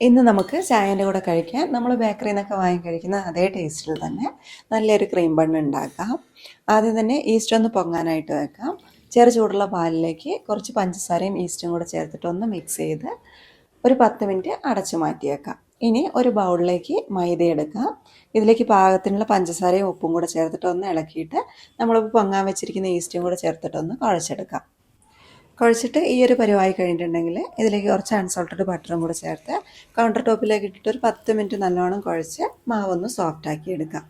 ഇന്ന് നമുക്ക് ചായൻ്റെ കൂടെ കഴിക്കാൻ നമ്മൾ ബേക്കറിയിൽ നിന്നൊക്കെ വാങ്ങി കഴിക്കുന്ന അതേ ടേസ്റ്റിൽ തന്നെ നല്ലൊരു ക്രീം ബണ്ണ് ഉണ്ടാക്കാം. ആദ്യം തന്നെ ഈസ്റ്റ് ഒന്ന് പൊങ്ങാനായിട്ട് വെക്കാം. ചെറു ചൂടുള്ള പാലിലേക്ക് കുറച്ച് പഞ്ചസാരയും ഈസ്റ്റും കൂടെ ചേർത്തിട്ട് ഒന്ന് മിക്സ് ചെയ്ത് ഒരു 10 മിനിറ്റ് അടച്ചു മാറ്റി വെക്കാം. ഇനി ഒരു ബൗളിലേക്ക് മൈദ എടുക്കാം. ഇതിലേക്ക് പാകത്തിനുള്ള പഞ്ചസാരയും ഉപ്പും കൂടെ ചേർത്തിട്ട് ഒന്ന് ഇളക്കിയിട്ട് നമ്മളിപ്പോൾ പൊങ്ങാൻ വെച്ചിരിക്കുന്ന ഈസ്റ്റും കൂടെ ചേർത്തിട്ടൊന്ന് കുഴച്ചെടുക്കാം. കുഴച്ചിട്ട് ഈ ഒരു പരുവായി കഴിഞ്ഞിട്ടുണ്ടെങ്കിൽ ഇതിലേക്ക് കുറച്ച് അൺസോൾട്ടഡ് ബട്ടറും കൂടെ ചേർത്ത് കൗണ്ടർ ടോപ്പിലേക്ക് ഇട്ടിട്ട് ഒരു 10 മിനിറ്റ് നല്ലോണം കുഴച്ച് മാവൊന്ന് സോഫ്റ്റാക്കി എടുക്കാം.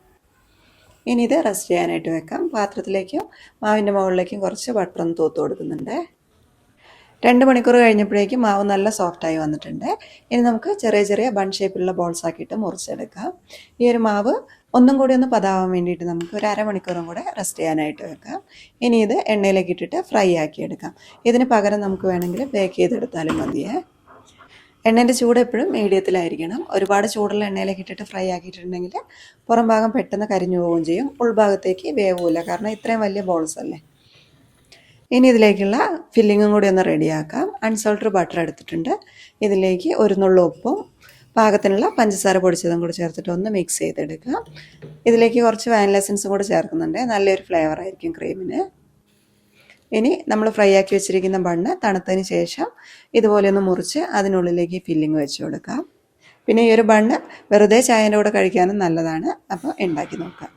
ഇനി ഇത് റെസ്റ്റ് ചെയ്യാനായിട്ട് വെക്കാം. പാത്രത്തിലേക്കും മാവിൻ്റെ മുകളിലേക്കും കുറച്ച് ബട്ടറൊന്ന് തൂത്ത് കൊടുക്കുന്നുണ്ട്. 2 മണിക്കൂർ കഴിഞ്ഞപ്പോഴേക്കും മാവ് നല്ല സോഫ്റ്റായി വന്നിട്ടുണ്ട്. ഇനി നമുക്ക് ചെറിയ ചെറിയ ബൺ ഷേപ്പിലുള്ള ബോൾസ് ആക്കിയിട്ട് മുറിച്ചെടുക്കാം. ഈ ഒരു മാവ് ഒന്നും കൂടി ഒന്ന് പതാവാൻ വേണ്ടിയിട്ട് നമുക്ക് ഒരു അരമണിക്കൂറും കൂടെ റെസ്റ്റ് ചെയ്യാനായിട്ട് വെക്കാം. ഇനി ഇത് എണ്ണയിലേക്ക് ഇട്ടിട്ട് ഫ്രൈ ആക്കി എടുക്കാം. ഇതിന് പകരം നമുക്ക് വേണമെങ്കിൽ ബേക്ക് ചെയ്തെടുത്താലും മതിയേ. എണ്ണേൻ്റെ ചൂട് എപ്പോഴും മീഡിയത്തിലായിരിക്കണം. ഒരുപാട് ചൂടുള്ള എണ്ണയിലേക്ക് ഇട്ടിട്ട് ഫ്രൈ ആക്കിയിട്ടുണ്ടെങ്കിൽ പുറം ഭാഗം പെട്ടെന്ന് കരിഞ്ഞു പോവുകയും ചെയ്യും, ഉൾഭാഗത്തേക്ക് വേവില്ല. കാരണം ഇത്രയും വലിയ ബോൾസ് അല്ലേ. ഇനി ഇതിലേക്കുള്ള ഫില്ലിങ്ങും കൂടി ഒന്ന് റെഡിയാക്കാം. അൺസോൾട്ടഡ് ബട്ടർ എടുത്തിട്ടുണ്ട്. ഇതിലേക്ക് ഒരു നുള്ളു ഉപ്പും പാകത്തിനുള്ള പഞ്ചസാര പൊടിച്ചതും കൂടി ചേർത്തിട്ട് ഒന്ന് മിക്സ് ചെയ്തെടുക്കാം. ഇതിലേക്ക് കുറച്ച് വാനില എസൻസും കൂടി ചേർക്കുന്നുണ്ട്. നല്ലൊരു ഫ്ലേവർ ആയിരിക്കും ക്രീമിന്. ഇനി നമ്മൾ ഫ്രൈ ആക്കി വെച്ചിരിക്കുന്ന ബണ്ണ് തണുത്തതിന് ശേഷം ഇതുപോലെ ഒന്ന് മുറിച്ച് അതിനുള്ളിലേക്ക് ഫില്ലിങ് വെച്ച് കൊടുക്കാം. പിന്നെ ഈ ഒരു ബണ്ണ് വെറുതെ ചായൻ്റെ കൂടെ കഴിക്കാനും നല്ലതാണ്. അപ്പോൾ ഉണ്ടാക്കി നോക്കാം.